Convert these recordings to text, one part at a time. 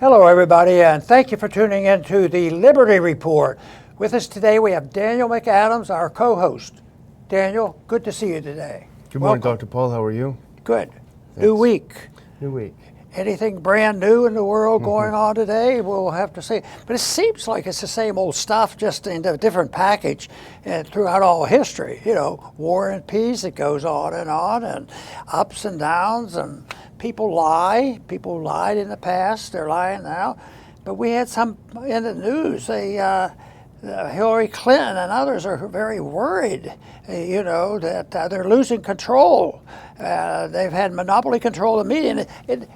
Hello, everybody, and thank you for tuning in to the Liberty Report. With us today, we have Daniel McAdams, our co-host. Daniel, good to see you today. Good morning, Dr. Paul. How are you? Good. Thanks. New week. New week. Anything brand new in the world going on today? We'll have to see. But it seems like it's the same old stuff, just in a different package and throughout all history. You know, war and peace, it goes on, and ups and downs, and people lie. People lied in the past, they're lying now. But we had some in the news, Hillary Clinton and others are very worried, that they're losing control. They've had monopoly control of the media, and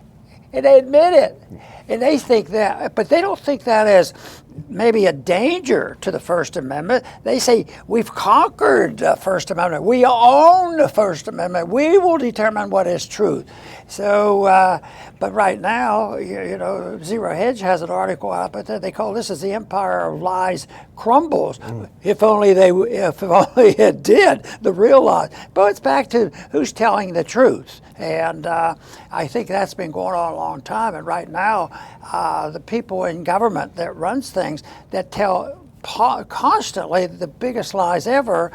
they admit it. And they think that, but they don't think that as maybe a danger to the First Amendment. They say, we've conquered the First Amendment. We own the First Amendment. We will determine what is truth. So, but right now, Zero Hedge has an article out, but they call this as the empire of lies crumbles. If only it did, the real lies. But it's back to who's telling the truth. And I think that's been going on a long time. And right now, the people in government that runs things that tell constantly the biggest lies ever,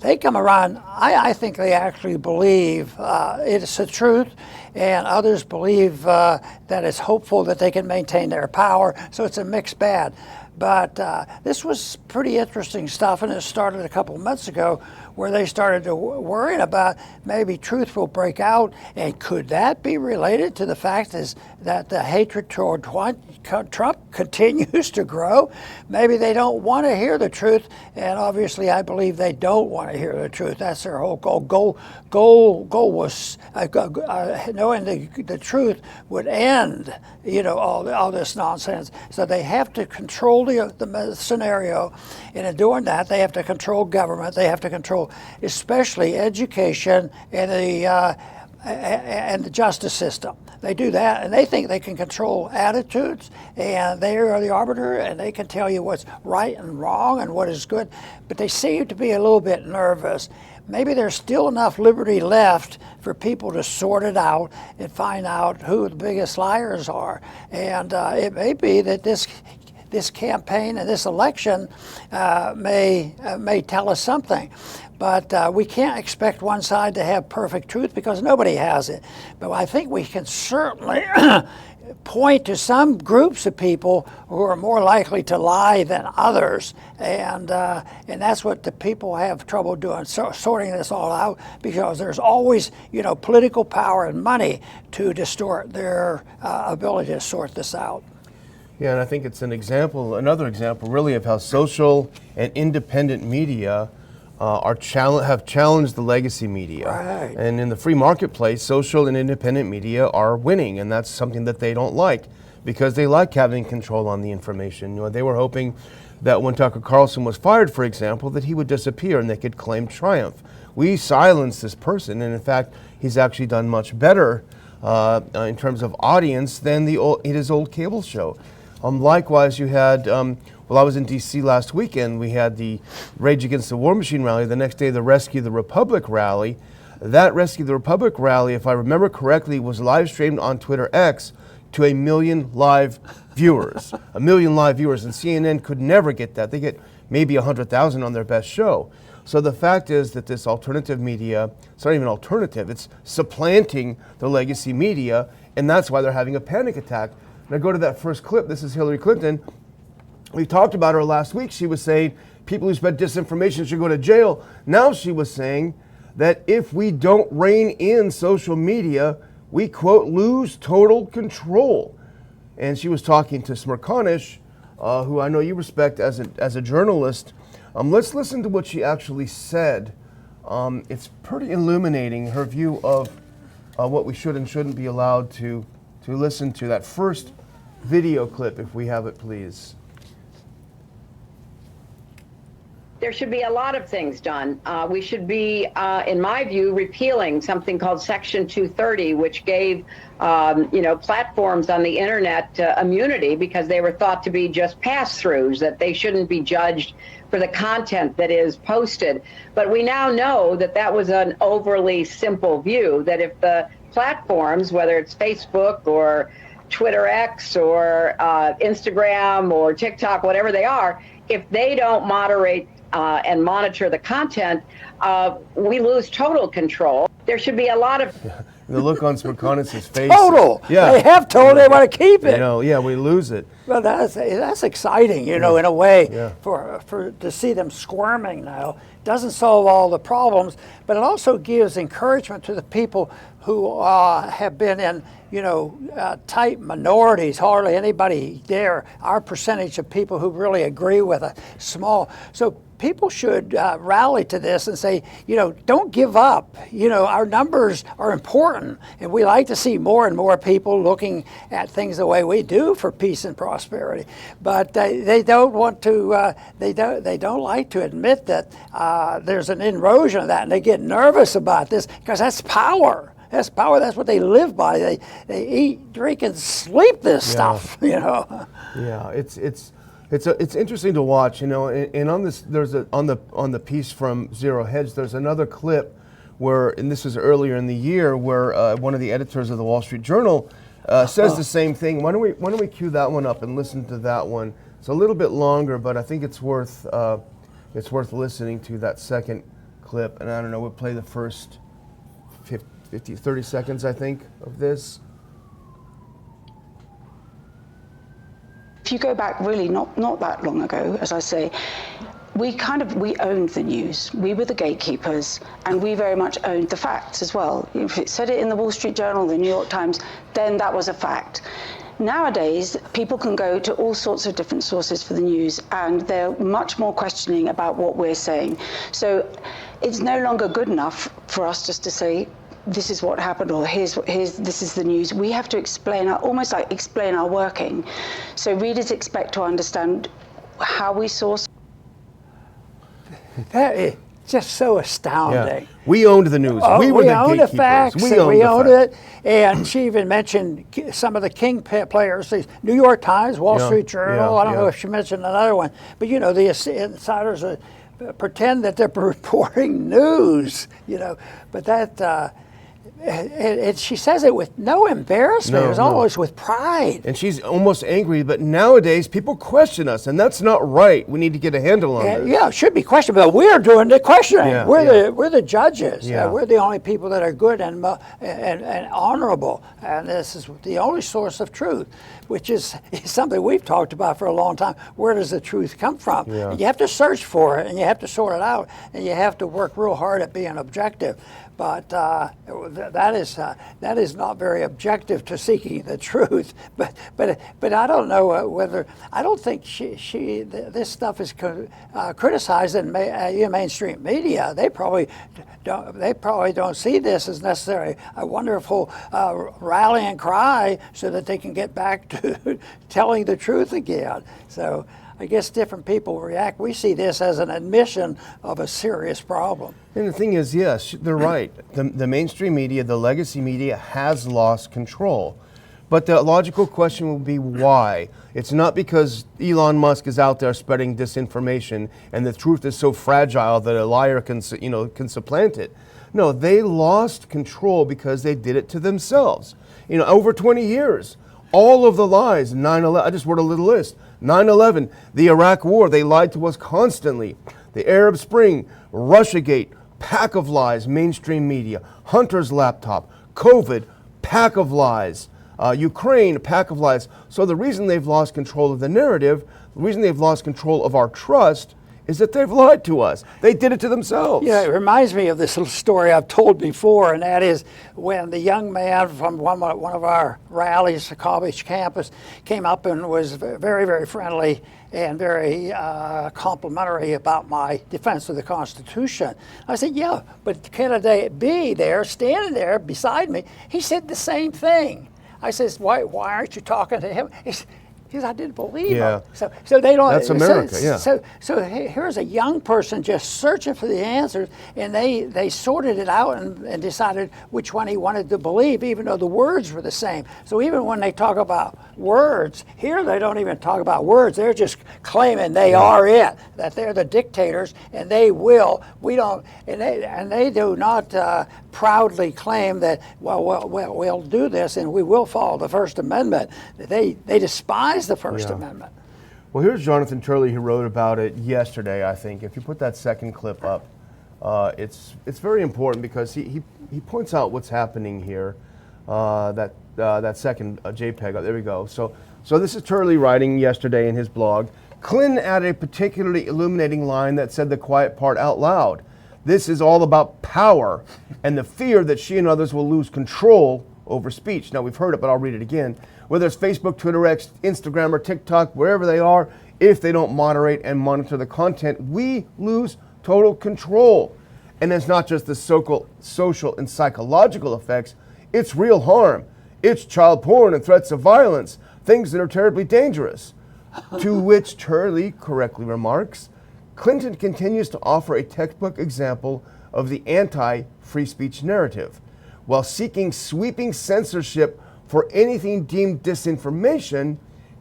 they come around. I think they actually believe it's the truth, and others believe that it's hopeful that they can maintain their power. So it's a mixed bag. But this was pretty interesting stuff, and it started a couple of months ago where they started to worrying about maybe truth will break out. And could that be related to the fact that the hatred toward Trump continues to grow? Maybe they don't want to hear the truth, and obviously I believe they don't want to hear the truth. That's their whole goal. Goal was knowing the truth would end, all this nonsense. So they have to control the scenario, and in doing that, they have to control government. They have to control, especially education and the justice system. They do that, and they think they can control attitudes, and they are the arbiter, and they can tell you what's right and wrong and what is good. But they seem to be a little bit nervous. Maybe there's still enough liberty left for people to sort it out and find out who the biggest liars are. And it may be that this campaign and this election may tell us something. But we can't expect one side to have perfect truth because nobody has it. But I think we can certainly point to some groups of people who are more likely to lie than others. And that's what the people have trouble doing, sorting this all out, because there's always, political power and money to distort their ability to sort this out. Yeah, and I think it's another example really of how social and independent media have challenged the legacy media. Right. And in the free marketplace, social and independent media are winning, and that's something that they don't like because they like having control on the information. They were hoping that when Tucker Carlson was fired, for example, that he would disappear and they could claim triumph. We silenced this person, and in fact, he's actually done much better in terms of audience than his old cable show. Likewise, you had, I was in D.C. last weekend. We had the Rage Against the War Machine rally. The next day, the Rescue the Republic rally. That Rescue the Republic rally, if I remember correctly, was live streamed on Twitter X to 1 million live viewers. 1 million live viewers, and CNN could never get that. They get maybe 100,000 on their best show. So the fact is that this alternative media, it's not even alternative, it's supplanting the legacy media, and that's why they're having a panic attack. Now go to that first clip. This is Hillary Clinton. We talked about her last week. She was saying people who spread disinformation should go to jail. Now she was saying that if we don't rein in social media, we, quote, lose total control. And she was talking to Smirkanish, who I know you respect as a journalist. Let's listen to what she actually said. It's pretty illuminating, her view of what we should and shouldn't be allowed to listen to. That first video clip, if we have it, please. There should be a lot of things done. We should be, in my view, repealing something called Section 230, which gave, platforms on the internet immunity because they were thought to be just pass-throughs, that they shouldn't be judged for the content that is posted. But we now know that that was an overly simple view, that if the platforms, whether it's Facebook or Twitter X or Instagram or TikTok, whatever they are, if they don't moderate and monitor the content, we lose total control. There should be a lot of The look on Smirkani's face. Total. Yeah. They have total. They want to keep it. Yeah, we lose it. Well, that's exciting, in a way, Yeah. for to see them squirming now. Doesn't solve all the problems, but it also gives encouragement to the people who have been in, tight minorities. Hardly anybody there. Our percentage of people who really agree with it, small. So people should rally to this and say, don't give up. Our numbers are important, and we like to see more and more people looking at things the way we do for peace and prosperity. But they don't want to. They don't like to admit that there's an erosion of that, and they get nervous about this because that's power. That's power. That's what they live by. They eat, drink, and sleep this stuff. Yeah, it's interesting to watch, and on this on the piece from Zero Hedge, there's another clip where, and this was earlier in the year, where one of the editors of the Wall Street Journal says the same thing. Why don't we cue that one up and listen to that one? It's a little bit longer, but I think it's worth listening to that second clip. And I don't know, we'll play the first 30 seconds, I think, of this. If you go back really not that long ago, as I say, we owned the news. We were the gatekeepers, and we very much owned the facts as well. If it said it in the Wall Street Journal, the New York Times, then that was a fact. Nowadays, people can go to all sorts of different sources for the news, and they're much more questioning about what we're saying. So it's no longer good enough for us just to say, this is what happened, or this is the news. We have to explain our working. So readers expect to understand how we source. That is just so astounding. Yeah. We owned the news. We were the owned gatekeepers. The facts, we owned it. And she even mentioned some of the king players, the New York Times, Wall Street Journal. I don't know if she mentioned another one. But, the insiders pretend that they're reporting news, But that... And she says it with no embarrassment. It was always with pride. And she's almost angry, but nowadays people question us, and that's not right. We need to get a handle on this. Yeah, it should be questioned, but we're doing the questioning. Yeah, we're the judges. Yeah. We're the only people that are good and honorable, and this is the only source of truth, which is something we've talked about for a long time. Where does the truth come from? Yeah. You have to search for it, and you have to sort it out, and you have to work real hard at being objective. But that is not very objective to seeking the truth. But I don't know whether I don't think this stuff is criticized in mainstream media. They probably don't see this as necessarily a wonderful rallying cry so that they can get back to telling the truth again. So I guess different people react. We see this as an admission of a serious problem. And the thing is, yes, they're right. The mainstream media, the legacy media, has lost control. But the logical question will be why? It's not because Elon Musk is out there spreading disinformation and the truth is so fragile that a liar can supplant it. No, they lost control because they did it to themselves. Over 20 years, all of the lies, 9/11, I just wrote a little list. 9/11, the Iraq War, they lied to us constantly. The Arab Spring, Russiagate, pack of lies, mainstream media. Hunter's laptop, COVID, pack of lies. Ukraine, pack of lies. So the reason they've lost control of the narrative, the reason they've lost control of our trust, is that they've lied to us. They did it to themselves. Yeah, it reminds me of this little story I've told before, and that is when the young man from one of our rallies, college campus, came up and was very, very friendly and very complimentary about my defense of the Constitution. I said, yeah, but Kennedy B there, standing there beside me, he said the same thing. I says, why aren't you talking to him? He said, Because I didn't believe Yeah. them. So they don't. That's America, yeah. So here's a young person just searching for the answers, and they sorted it out and decided which one he wanted to believe, even though the words were the same. So even when they talk about words, here they don't even talk about words. They're just claiming they are it, that they're the dictators, and they will. We don't, and they do not proudly claim that, we'll do this and we will follow the First Amendment. They despise the First Amendment. Well, here's Jonathan Turley, who wrote about it yesterday, I think. If you put that second clip up, it's very important because he points out what's happening here. That second JPEG, there we go. So this is Turley writing yesterday in his blog. Clinton added a particularly illuminating line that said the quiet part out loud. This is all about power and the fear that she and others will lose control over speech. Now, we've heard it, but I'll read it again. Whether it's Facebook, Twitter, X, Instagram, or TikTok, wherever they are, if they don't moderate and monitor the content, we lose total control. And it's not just the social and psychological effects, it's real harm. It's child porn and threats of violence, things that are terribly dangerous. To which Turley correctly remarks, Clinton continues to offer a textbook example of the anti-free speech narrative. While seeking sweeping censorship for anything deemed disinformation,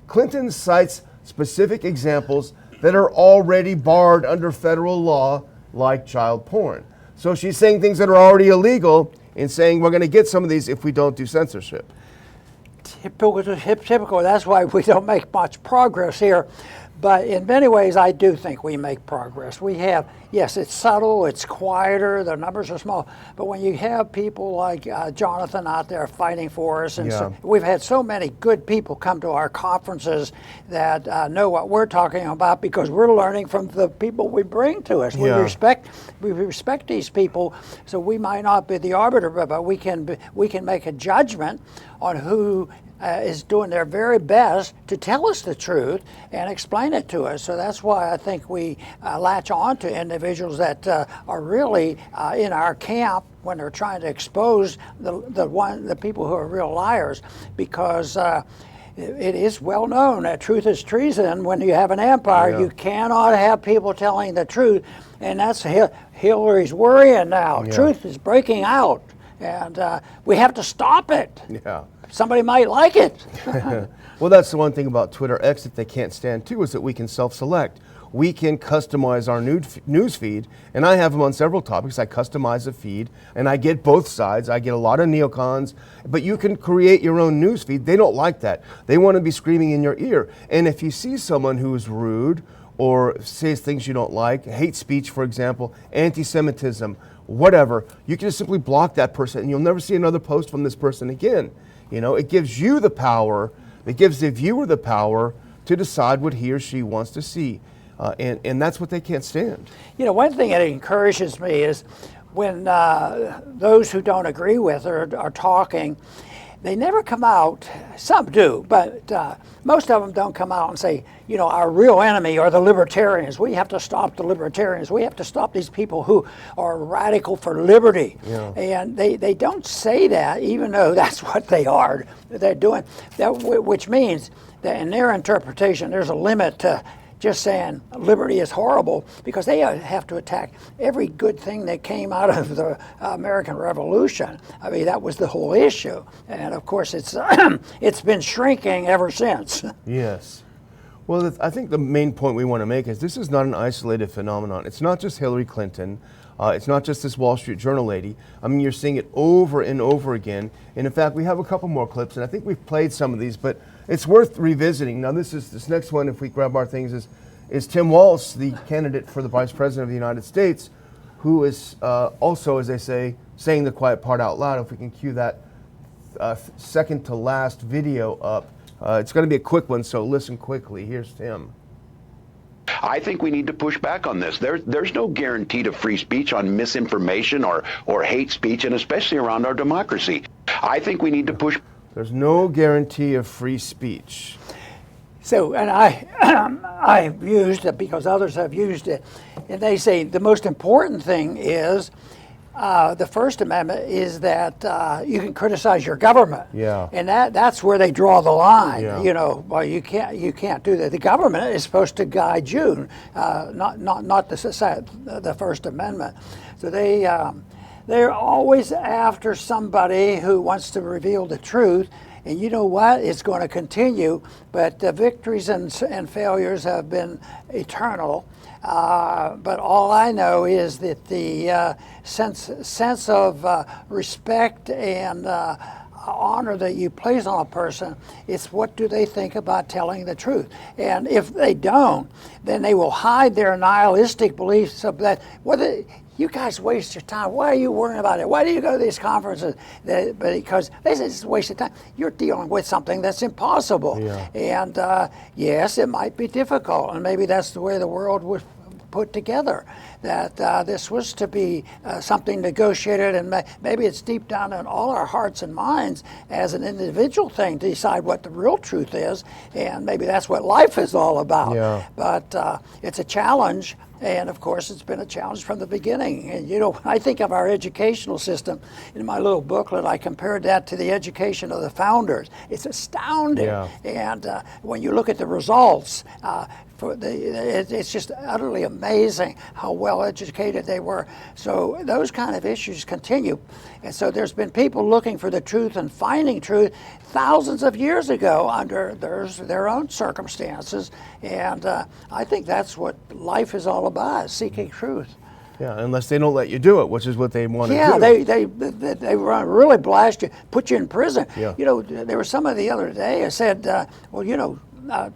Clinton cites specific examples that are already barred under federal law, like child porn. So she's saying things that are already illegal and saying we're going to get some of these if we don't do censorship. Typical. That's why we don't make much progress here. But in many ways, I do think we make progress. We have, yes, it's subtle, it's quieter, the numbers are small. But when you have people like Jonathan out there fighting for us, and so, we've had so many good people come to our conferences that know what we're talking about because we're learning from the people we bring to us. We respect these people, so we might not be the arbiter, but we can make a judgment on who is doing their very best to tell us the truth and explain it to us. So that's why I think we latch on to individuals that are really in our camp when they're trying to expose the people who are real liars, because it is well known that truth is treason. When you have an empire, you cannot have people telling the truth, and that's Hillary's worrying now. Truth is breaking out, and we have to stop it. Somebody might like it. Well, that's the one thing about Twitter X that they can't stand too, is that we can self-select. We can customize our news feed, and I have them on several topics. I customize the feed, and I get both sides. I get a lot of neocons, but you can create your own news feed. They don't like that. They want to be screaming in your ear. And if you see someone who is rude or says things you don't like, hate speech, for example, anti-Semitism, whatever, you can just simply block that person, and you'll never see another post from this person again. You know, it gives you the power, it gives the viewer the power to decide what he or she wants to see. And that's what they can't stand. You know, one thing that encourages me is when those who don't agree with her are talking, they never come out, some do, but most of them don't come out and say, you know, our real enemy are the libertarians. We have to stop the libertarians. We have to stop these people who are radical for liberty. And they don't say that, even though that's what they are. They're doing that, which means that in their interpretation, there's a limit to just saying liberty is horrible, because they have to attack every good thing that came out of the American Revolution. I mean, that was the whole issue. And of course, it's it's been shrinking ever since. Yes. Well, I think the main point we want to make is this is not an isolated phenomenon. It's not just Hillary Clinton. It's not just this Wall Street Journal lady. I mean, you're seeing it over and over again. And in fact, we have a couple more clips, and I think we've played some of these, but it's worth revisiting. Now, this next one, if we grab our things, is Tim Walz, the candidate for the Vice President of the United States, who is also, as they say, saying the quiet part out loud. If we can cue that second to last video up. It's going to be a quick one, so listen quickly. Here's Tim. I think we need to push back on this. There's no guarantee to free speech on misinformation or hate speech, and especially around our democracy. I think we need to push. There's no guarantee of free speech. So, and I've used it because others have used it, and they say the most important thing is the First Amendment is that you can criticize your government, Yeah. and that's where they draw the line. Yeah. You know, well, you can't do that. The government is supposed to guide you, not the First Amendment. So they're always after somebody who wants to reveal the truth. And you know what? It's going to continue, but the victories and failures have been eternal. But all I know is that the sense of respect and honor that you place on a person, it's what do they think about telling the truth. And if they don't, then they will hide their nihilistic beliefs of that. You guys waste your time. Why are you worrying about it? Why do you go to these conferences? Because this is a waste of time. You're dealing with something that's impossible. Yeah. And yes, it might be difficult, and maybe that's the way the world was put together, that this was to be something negotiated, and maybe it's deep down in all our hearts and minds as an individual thing to decide what the real truth is, and maybe that's what life is all about. Yeah. But it's a challenge. And of course, it's been a challenge from the beginning. And you know, when I think of our educational system, in my little booklet, I compared that to the education of the founders. It's astounding. Yeah. And when you look at the results, it's just utterly amazing how well educated they were. So those kind of issues continue. And so there's been people looking for the truth and finding truth thousands of years ago under their own circumstances. And I think that's what life is all about, seeking truth. Yeah, unless they don't let you do it, which is what they want to do. Yeah, they really blast you, put you in prison. Yeah. You know, there was somebody the other day who said, well, you know,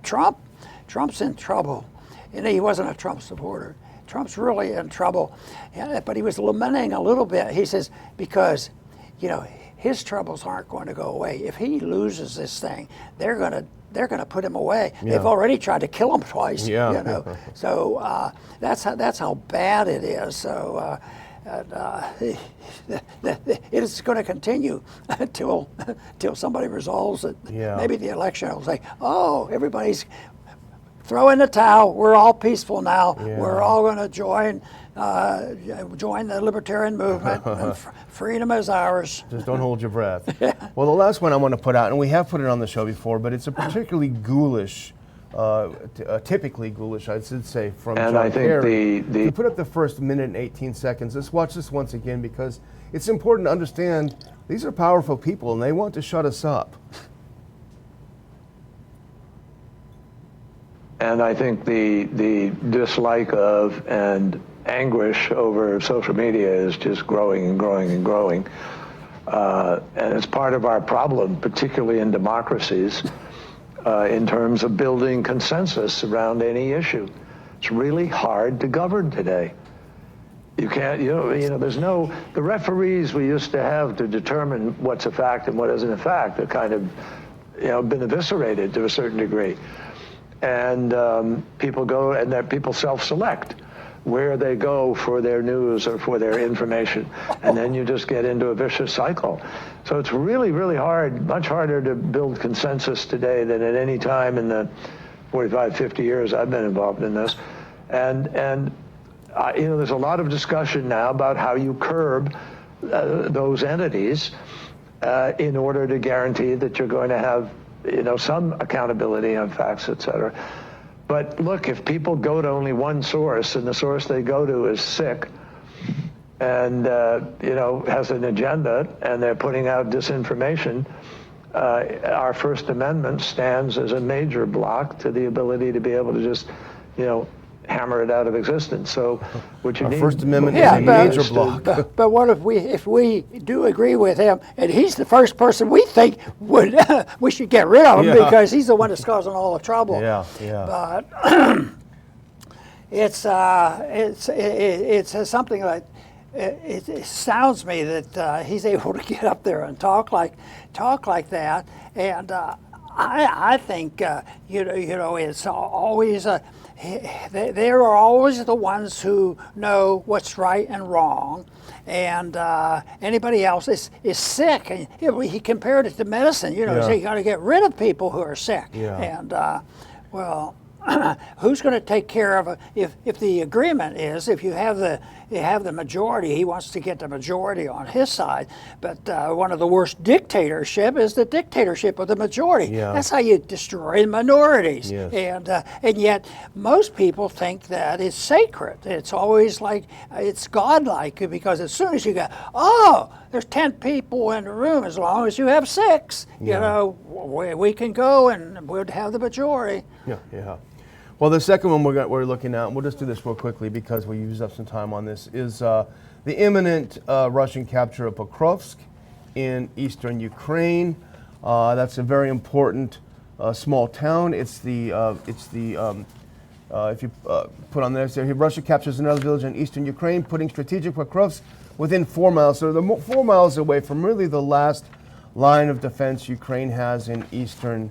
Trump's in trouble. And he wasn't a Trump supporter. Trump's really in trouble. But he was lamenting a little bit. He says, because, you know, his troubles aren't going to go away. If he loses this thing, they're going to put him away. Yeah. They've already tried to kill him twice. Yeah. You know, so that's how bad it is. So it's going to continue until somebody resolves it. Yeah. Maybe the election will say, "Oh, everybody's throw in the towel. We're all peaceful now. Yeah. We're all going to join the libertarian movement. And freedom is ours." Just don't hold your breath. Well, the last one I want to put out, and we have put it on the show before, but it's a particularly ghoulish, typically ghoulish, I should say, from and John I think Kerry. the To put up the first minute and 18 seconds, let's watch this once again, because it's important to understand these are powerful people and they want to shut us up. And I think the dislike of and anguish over social media is just growing and growing and growing. And it's part of our problem, particularly in democracies, in terms of building consensus around any issue. It's really hard to govern today. You can't, you know, there's no, the referees we used to have to determine what's a fact and what isn't a fact are kind of, you know, been eviscerated to a certain degree. And people go and people self-select where they go for their news or for their information. And then you just get into a vicious cycle. So it's really, really hard, much harder to build consensus today than at any time in the 45, 50 years I've been involved in this. And you know, there's a lot of discussion now about how you curb those entities in order to guarantee that you're going to have, you know, some accountability on facts, et cetera. But look, if people go to only one source and the source they go to is sick and, you know, has an agenda and they're putting out disinformation, our First Amendment stands as a major block to the ability to be able to just, you know, hammer it out of existence. So what you Our need... First Amendment Yeah, is a major block. But what if we do agree with him, and he's the first person we think would we should get rid of him Yeah. because he's the one that's causing all the trouble. Yeah, yeah. But it's something like it astounds me that he's able to get up there and talk like that, and I think you know it's always they are always the ones who know what's right and wrong, and anybody else is sick. And he compared it to medicine. You know, Yeah. so you got to get rid of people who are sick. Yeah. And well, who's going to take care of it? If the agreement is, if you have the majority, he wants to get the majority on his side. But one of the worst dictatorship is the dictatorship of the majority. Yeah. That's how you destroy the minorities. Yes. And yet most people think that it's sacred. It's always like it's godlike, because as soon as you go, there's 10 people in the room, as long as you have 6, you know, we can go and we'll have the majority. Yeah. Well, the second one we're looking at, and we'll just do this real quickly because we used up some time on this, is the imminent Russian capture of Pokrovsk in eastern Ukraine. That's a very important small town. It's the if you put on there, so Russia captures another village in eastern Ukraine, putting strategic Pokrovsk within 4 miles. So they're 4 miles away from really the last line of defense Ukraine has in eastern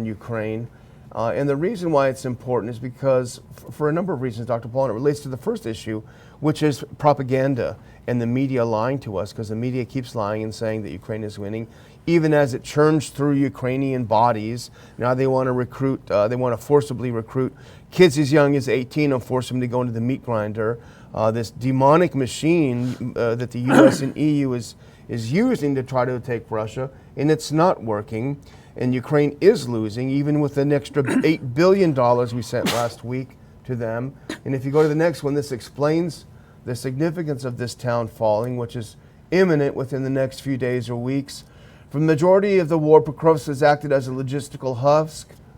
Ukraine. And the reason why it's important is because, for a number of reasons, Dr. Paul, and it relates to the first issue, which is propaganda and the media lying to us, because the media keeps lying and saying that Ukraine is winning, even as it churns through Ukrainian bodies. Now they want to recruit, they want to forcibly recruit kids as young as 18 and force them to go into the meat grinder. This demonic machine that the U.S. and EU is using to try to take Russia, and it's not working. And Ukraine is losing, even with an extra $8 billion we sent last week to them. And if you go to the next one, this explains the significance of this town falling, which is imminent within the next few days or weeks. For the majority of the war, Pokrovsk has acted as a logistical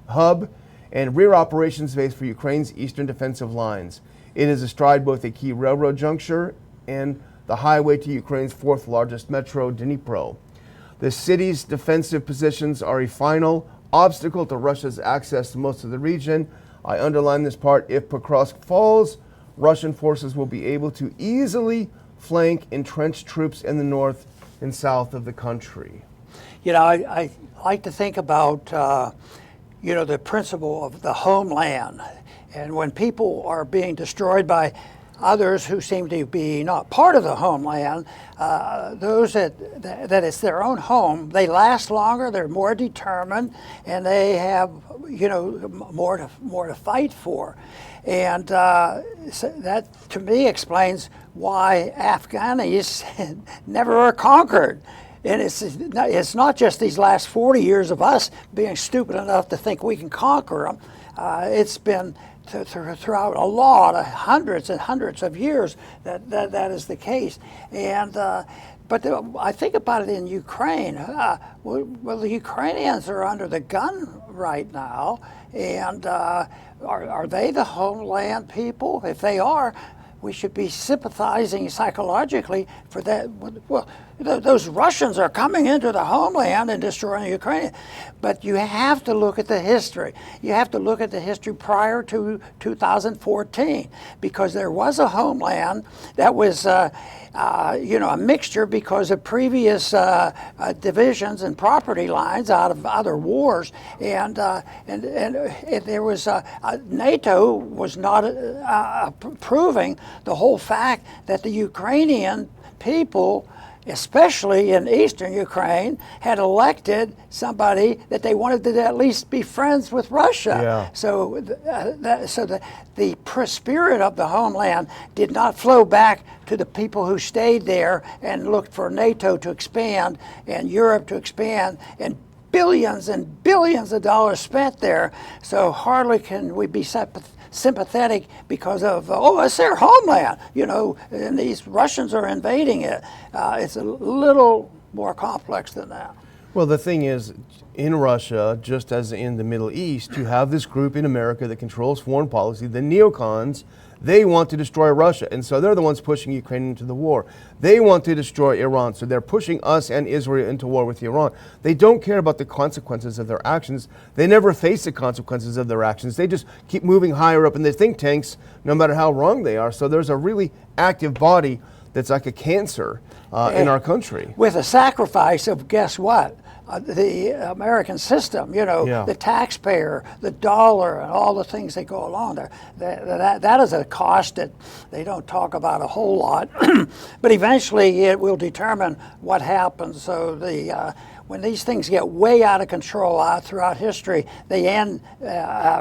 hub and rear operations base for Ukraine's eastern defensive lines. It is astride both a key railroad juncture and the highway to Ukraine's 4th largest metro, Dnipro. The city's defensive positions are a final obstacle to Russia's access to most of the region. I underline this part: if Pokrovsk falls, Russian forces will be able to easily flank entrenched troops in the north and south of the country. You know, I like to think about, the principle of the homeland. And when people are being destroyed by others who seem to be not part of the homeland, those that it's their own home, they last longer, they're more determined, and they have, more to fight for. And so that, to me, explains why Afghanis never are conquered. And it's not just these last 40 years of us being stupid enough to think we can conquer them. It's been throughout a lot of hundreds and hundreds of years that is the case. And but I think about it in Ukraine. Well, the Ukrainians are under the gun right now, and are they the homeland people? If they are, we should be sympathizing psychologically for that. Well, those Russians are coming into the homeland and destroying Ukraine. But you have to look at the history. You have to look at the history prior to 2014, because there was a homeland that was, a mixture because of previous divisions and property lines out of other wars, and there was NATO was not approving the whole fact that the Ukrainian people, especially in eastern Ukraine, had elected somebody that they wanted to at least be friends with Russia. Yeah. So, the spirit of the homeland did not flow back to the people who stayed there and looked for NATO to expand and Europe to expand, and billions and billions of dollars spent there. So hardly can we be sympathetic because of, it's their homeland, and these Russians are invading it. It's a little more complex than that. Well, the thing is, in Russia, just as in the Middle East, you have this group in America that controls foreign policy, the neocons. They want to destroy Russia, and so they're the ones pushing Ukraine into the war. They want to destroy Iran, so they're pushing us and Israel into war with Iran. They don't care about the consequences of their actions. They never face the consequences of their actions. They just keep moving higher up in the think tanks, no matter how wrong they are. So there's a really active body that's like a cancer in our country. With a sacrifice of, guess what? The American system, the taxpayer, the dollar, and all the things that go along there. That is a cost that they don't talk about a whole lot, but eventually it will determine what happens. So when these things get way out of control throughout history, they end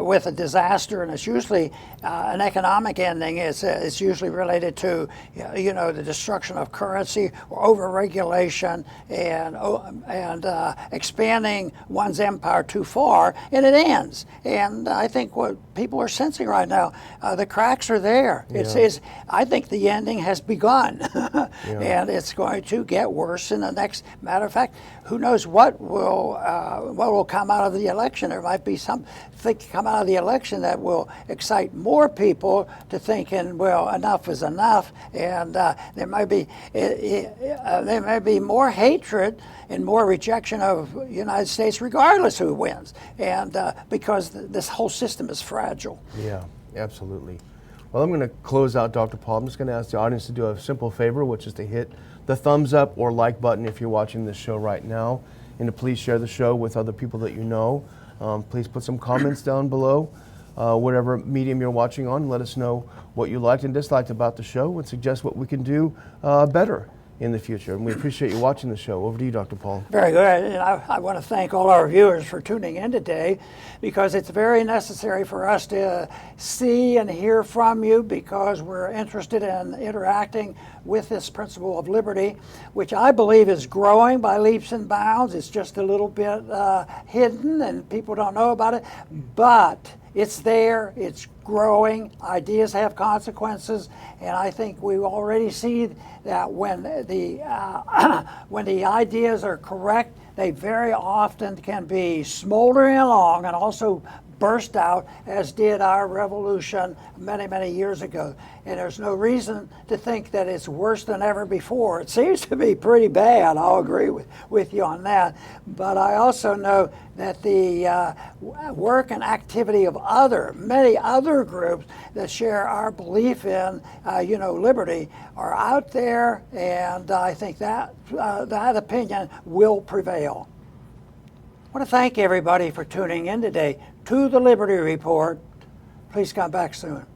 with a disaster, and it's usually an economic ending. It's usually related to the destruction of currency or overregulation and expanding one's empire too far, and it ends. And I think what people are sensing right now, the cracks are there. I think the ending has begun, and it's going to get worse in the next. Matter of fact, who knows what will come out of the election? There might be something come out of the election that will excite more people to thinking, well, enough is enough, and there may be more hatred and more rejection of the United States, regardless who wins, and because this whole system is fragile. Yeah, absolutely. Well, I'm going to close out, Dr. Paul. I'm just going to ask the audience to do a simple favor, which is to hit the thumbs up or like button if you're watching this show right now, and to please share the show with other people that you know. Please put some comments down below, whatever medium you're watching on. Let us know what you liked and disliked about the show and suggest what we can do better in the future. And we appreciate you watching the show. Over to you, Dr. Paul. Very good. And I want to thank all our viewers for tuning in today, because it's very necessary for us to see and hear from you, because we're interested in interacting with this principle of liberty, which I believe is growing by leaps and bounds. It's just a little bit hidden and people don't know about it, but it's there, it's growing, ideas have consequences, and I think we already see that when the ideas are correct, they very often can be smoldering along and also burst out, as did our revolution many, many years ago. And there's no reason to think that it's worse than ever before. It seems to be pretty bad. I'll agree with you on that. But I also know that the work and activity of many other groups that share our belief in, liberty are out there, and I think that that opinion will prevail. I want to thank everybody for tuning in today to the Liberty Report. Please come back soon.